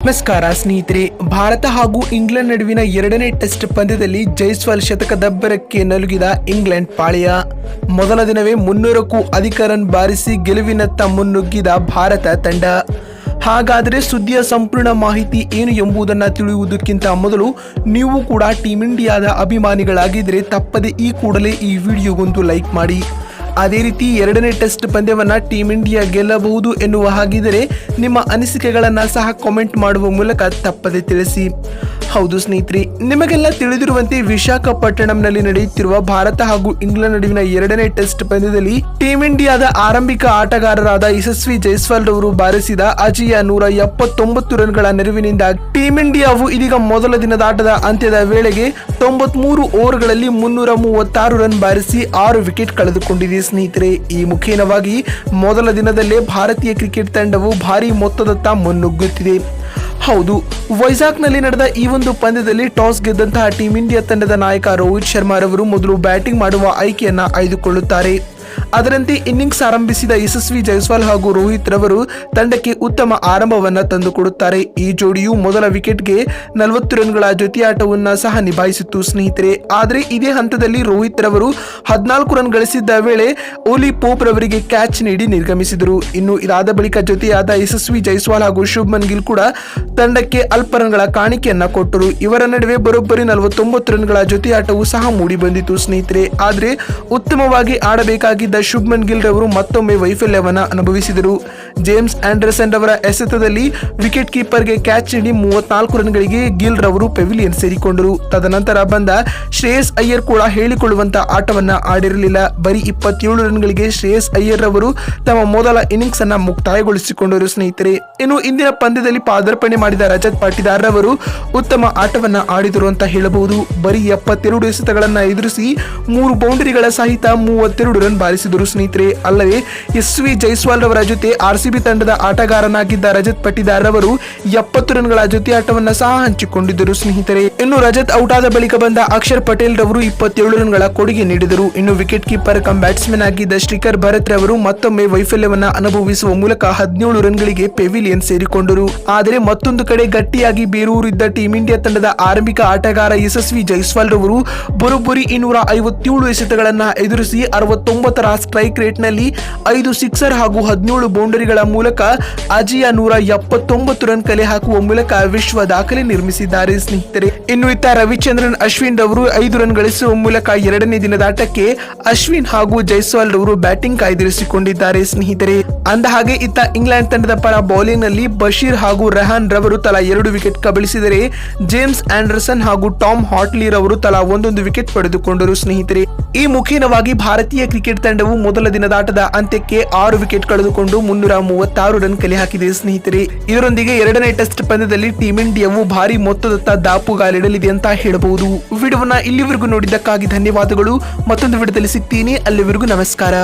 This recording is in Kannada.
ನಮಸ್ಕಾರ ಸ್ನೇಹಿತರೆ. ಭಾರತ ಹಾಗೂ ಇಂಗ್ಲೆಂಡ್ ನಡುವಿನ ಎರಡನೇ ಟೆಸ್ಟ್ ಪಂದ್ಯದಲ್ಲಿ ಜೈಸ್ವಾಲ್ ಶತಕದಬ್ಬರಕ್ಕೆ ನಲುಗಿದ ಇಂಗ್ಲೆಂಡ್ ಪಾಳೆಯ. ಮೊದಲ ದಿನವೇ 300ಕ್ಕೂ ಅಧಿಕ ರನ್ ಬಾರಿಸಿ ಗೆಲುವಿನತ್ತ ಮುನ್ನುಗ್ಗಿದ ಭಾರತ ತಂಡ. ಹಾಗಾದರೆ ಸುದ್ದಿಯ ಸಂಪೂರ್ಣ ಮಾಹಿತಿ ಏನು ಎಂಬುದನ್ನು ತಿಳಿಯುವುದಕ್ಕಿಂತ ಮೊದಲು ನೀವು ಕೂಡ ಟೀಮ್ ಇಂಡಿಯಾದ ಅಭಿಮಾನಿಗಳಾಗಿದ್ದರೆ ತಪ್ಪದೆ ಈ ಕೂಡಲೇ ಈ ವಿಡಿಯೋಗೊಂದು ಲೈಕ್ ಮಾಡಿ. ಅದೇ ರೀತಿ ಎರಡನೇ ಟೆಸ್ಟ್ ಪಂದ್ಯವನ್ನು ಟೀಮ್ ಇಂಡಿಯಾ ಗೆಲ್ಲಬಹುದು ಎನ್ನುವ ಹಾಗಿದ್ದರೆ ನಿಮ್ಮ ಅನಿಸಿಕೆಗಳನ್ನು ಸಹ ಕಾಮೆಂಟ್ ಮಾಡುವ ಮೂಲಕ ತಪ್ಪದೆ ತಿಳಿಸಿ. ಹೌದು ಸ್ನೇಹಿತರೆ, ನಿಮಗೆಲ್ಲ ತಿಳಿದಿರುವಂತೆ ವಿಶಾಖಪಟ್ಟಣಂನಲ್ಲಿ ನಡೆಯುತ್ತಿರುವ ಭಾರತ ಹಾಗೂ ಇಂಗ್ಲೆಂಡ್ ನಡುವಿನ ಎರಡನೇ ಟೆಸ್ಟ್ ಪಂದ್ಯದಲ್ಲಿ ಟೀಮ್ ಇಂಡಿಯಾದ ಆರಂಭಿಕ ಆಟಗಾರರಾದ ಯಶಸ್ವಿ ಜೈಸ್ವಾಲ್ ರವರು ಬಾರಿಸಿದ ಅಜೇಯ 179 ರನ್ಗಳ ನೆರವಿನಿಂದ ಟೀಮ್ ಇಂಡಿಯಾವು ಇದೀಗ ಮೊದಲ ದಿನದ ಆಟದ ಅಂತ್ಯದ ವೇಳೆಗೆ 93 ಓವರ್ಗಳಲ್ಲಿ 336 ರನ್ ಬಾರಿಸಿ 6 ವಿಕೆಟ್ ಕಳೆದುಕೊಂಡಿದೆ ಸ್ನೇಹಿತರೆ. ಈ ಮುಖೇನವಾಗಿ ಮೊದಲ ದಿನದಲ್ಲೇ ಭಾರತೀಯ ಕ್ರಿಕೆಟ್ ತಂಡವು ಭಾರಿ ಮೊತ್ತದತ್ತ ಮುನ್ನುಗ್ಗುತ್ತಿದೆ. ಹೌದು, ವೈಜಾಗ್ನಲ್ಲಿ ನಡೆದ ಈ ಒಂದು ಪಂದ್ಯದಲ್ಲಿ ಟಾಸ್ ಗೆದ್ದಂತಹ ಟೀಮ್ ಇಂಡಿಯಾ ತಂಡದ ನಾಯಕ ರೋಹಿತ್ ಶರ್ಮಾ ರವರು ಮೊದಲು ಬ್ಯಾಟಿಂಗ್ ಮಾಡುವ ಆಯ್ಕೆಯನ್ನ ಆಯ್ದುಕೊಳ್ಳುತ್ತಾರೆ. ಅದರಂತೆ ಇನ್ನಿಂಗ್ಸ್ ಆರಂಭಿಸಿದ ಯಶಸ್ವಿ ಜೈಸ್ವಾಲ್ ಹಾಗೂ ರೋಹಿತ್ ರವರು ತಂಡಕ್ಕೆ ಉತ್ತಮ ಆರಂಭವನ್ನ ತಂದುಕೊಡುತ್ತಾರೆ. ಈ ಜೋಡಿಯು ಮೊದಲ ವಿಕೆಟ್ಗೆ 40 ರನ್ಗಳ ಜೊತೆಯಾಟವನ್ನ ಸಹ ನಿಭಾಯಿಸಿತ್ತು ಸ್ನೇಹಿತರೆ. ಆದರೆ ಇದೇ ಹಂತದಲ್ಲಿ ರೋಹಿತ್ ರವರು 14 ರನ್ ಗಳಿಸಿದ್ದ ವೇಳೆ ಓಲಿ ಪೋಪ್ ರವರಿಗೆ ಕ್ಯಾಚ್ ನೀಡಿ ನಿರ್ಗಮಿಸಿದರು. ಇನ್ನು ಇದಾದ ಬಳಿಕ ಜೊತೆಯಾದ ಯಶಸ್ವಿ ಜೈಸ್ವಾಲ್ ಹಾಗೂ ಶುಭ್ಮನ್ ಗಿಲ್ ಕೂಡ ತಂಡಕ್ಕೆ ಅಲ್ಪ ರನ್ಗಳ ಕಾಣಿಕೆಯನ್ನ ಕೊಟ್ಟರು. ಇವರ ನಡುವೆ ಬರೋಬ್ಬರಿ 49 ರನ್ಗಳ ಜೊತೆಯಾಟವು ಸಹ ಮೂಡಿ ಬಂದಿತು ಸ್ನೇಹಿತರೆ. ಆದರೆ ಉತ್ತಮವಾಗಿ ಆಡಬೇಕಾಗಿದ್ದ ಶುಭ್ಮನ್ ಗಿಲ್ ರವರು ಮತ್ತೊಮ್ಮೆ ವೈಫಲ್ಯವನ್ನ ಅನುಭವಿಸಿದರು. ಜೇಮ್ಸ್ ಆಂಡರ್ಸನ್ ರವರ ಎಸೆತದಲ್ಲಿ ವಿಕೆಟ್ ಕೀಪರ್ಗೆ ಕ್ಯಾಚ್ ನೀಡಿ 34 ರನ್ಗಳಿಗೆ ಗಿಲ್ ರವರು ಪೆವಿಲಿಯನ್ ಸೇರಿಕೊಂಡರು. ತದನಂತರ ಬಂದ ಶ್ರೇಯಸ್ ಅಯ್ಯರ್ ಕೂಡ ಹೇಳಿಕೊಳ್ಳುವಂತ ಆಟವನ್ನ ಆಡಿರಲಿಲ್ಲ. ಬರೀ 27 ರನ್ಗಳಿಗೆ ಶ್ರೇಯಸ್ ಅಯ್ಯರ್ ರವರು ತಮ್ಮ ಮೊದಲ ಇನ್ನಿಂಗ್ಸ್ ಅನ್ನ ಮುಕ್ತಾಯಗೊಳಿಸಿಕೊಂಡರು ಸ್ನೇಹಿತರೆ. ಇನ್ನು ಇಂದಿನ ಪಂದ್ಯದಲ್ಲಿ ಪಾದಾರ್ಪಣೆ ಮಾಡಿದ ರಜತ್ ಪಾಟಿದಾರ್ ರವರು ಉತ್ತಮ ಆಟವನ್ನ ಆಡಿದರು ಅಂತ ಹೇಳಬಹುದು. ಬರೀ 72 ಎಸೆತಗಳನ್ನ ಎದುರಿಸಿ 3 ಬೌಂಡರಿಗಳ ಸಹಿತ 32 ರನ್ ಬಾರಿಸಿದರು ಸ್ನೇಹಿತರೆ. ಅಲ್ಲದೆ ಯಶಸ್ವಿ ಜೈಸ್ವಾಲ್ ರವರ ಜೊತೆ ಆರ್ಸಿಬಿ ತಂಡದ ಆಟಗಾರನಾಗಿದ್ದ ರಜತ್ ಪಾಟಿದಾರ್ ರವರು 70 ರನ್ಗಳ ಜೊತೆ ಆಟವನ್ನ ಸಹ ಹಂಚಿಕೊಂಡಿದ್ದರು ಸ್ನೇಹಿತರೆ. ಇನ್ನು ರಜತ್ ಔಟ್ ಆದ ಬಳಿಕ ಬಂದ ಅಕ್ಷರ್ ಪಟೇಲ್ ರವರು 27 ರನ್ಗಳ ಕೊಡುಗೆ ನೀಡಿದರು. ಇನ್ನು ವಿಕೆಟ್ ಕೀಪರ್ ಕಮ್ ಬ್ಯಾಟ್ಸ್ಮನ್ ಆಗಿದ್ದ ಶ್ರೀಕರ್ ಭರತ್ ರವರು ಮತ್ತೊಮ್ಮೆ ವೈಫಲ್ಯವನ್ನ ಅನುಭವಿಸುವ ಮೂಲಕ 17 ರನ್ಗಳಿಗೆ ಪೆವಿಲಿಯನ್ ಸೇರಿಕೊಂಡರು. ಆದರೆ ಮತ್ತೊಂದು ಕಡೆ ಗಟ್ಟಿಯಾಗಿ ಬೇರೂರಿದ್ದ ಟೀಮ್ ಇಂಡಿಯಾ ತಂಡದ ಆರಂಭಿಕ ಆಟಗಾರ ಯಶಸ್ವಿ ಜೈಸ್ವಾಲ್ ರವರು ಬರೋಬ್ಬರಿ 257 ಎಸೆತಗಳನ್ನ ಎದುರಿಸಿ 69ರ ಸ್ಟ್ರೈಕ್ ರೇಟ್ ನಲ್ಲಿ 5 ಸಿಕ್ಸರ್ ಹಾಗೂ 17 ಬೌಂಡರಿಗಳ ಮೂಲಕ ಅಜೇಯ 179 ರನ್ ಕಲೆ ಹಾಕುವ ಮೂಲಕ ವಿಶ್ವ ದಾಖಲೆ ನಿರ್ಮಿಸಿದ್ದಾರೆ ಸ್ನೇಹಿತರೆ. ಇನ್ನು ಇತ್ತ ರವಿಚಂದ್ರನ್ ಅಶ್ವಿನ್ ರವರು 5 ರನ್ ಗಳಿಸುವ ಮೂಲಕ ಎರಡನೇ ದಿನದ ಆಟಕ್ಕೆ ಅಶ್ವಿನ್ ಹಾಗೂ ಜೈಸ್ವಾಲ್ ರವರು ಬ್ಯಾಟಿಂಗ್ ಕಾಯ್ದಿರಿಸಿಕೊಂಡಿದ್ದಾರೆ ಸ್ನೇಹಿತರೆ. ಅಂದ ಹಾಗೆ ಇತ್ತ ಇಂಗ್ಲೆಂಡ್ ತಂಡದ ಪರ ಬೌಲಿಂಗ್ ನಲ್ಲಿ ಬಶೀರ್ ಹಾಗೂ ರೆಹಾನ್ ರವರು ತಲಾ 2 ವಿಕೆಟ್ ಕಬಳಿಸಿದರೆ ಜೇಮ್ಸ್ ಆಂಡರ್ಸನ್ ಹಾಗೂ ಟಾಮ್ ಹಾಟ್ಲಿ ರವರು ತಲಾ 1 ವಿಕೆಟ್ ಪಡೆದುಕೊಂಡರು ಸ್ನೇಹಿತರೆ. ಈ ಮುಖೇನವಾಗಿ ಭಾರತೀಯ ಕ್ರಿಕೆಟ್ ತಂಡವು ಮೊದಲ ದಿನದ ಆಟದ ಅಂತ್ಯಕ್ಕೆ 6 ವಿಕೆಟ್ ಕಳೆದುಕೊಂಡು 336 ರನ್ ಕಲೆ ಹಾಕಿದೆ ಸ್ನೇಹಿತರೆ. ಇದರೊಂದಿಗೆ ಎರಡನೇ ಟೆಸ್ಟ್ ಪಂದ್ಯದಲ್ಲಿ ಟೀಮ್ ಇಂಡಿಯಾವು ಭಾರಿ ಮೊತ್ತದತ್ತ ದಾಪುಗಾಲಿಡಲಿದೆ ಅಂತ ಹೇಳಬಹುದು. ವಿಡಿಯೋವನ್ನ ಇಲ್ಲಿವರೆಗೂ ನೋಡಿದ್ದಕ್ಕಾಗಿ ಧನ್ಯವಾದಗಳು. ಮತ್ತೊಂದು ವಿಡಿಯೋದಲ್ಲಿ ಸಿಗ್ತೀನಿ. ಅಲ್ಲಿವರೆಗೂ ನಮಸ್ಕಾರ.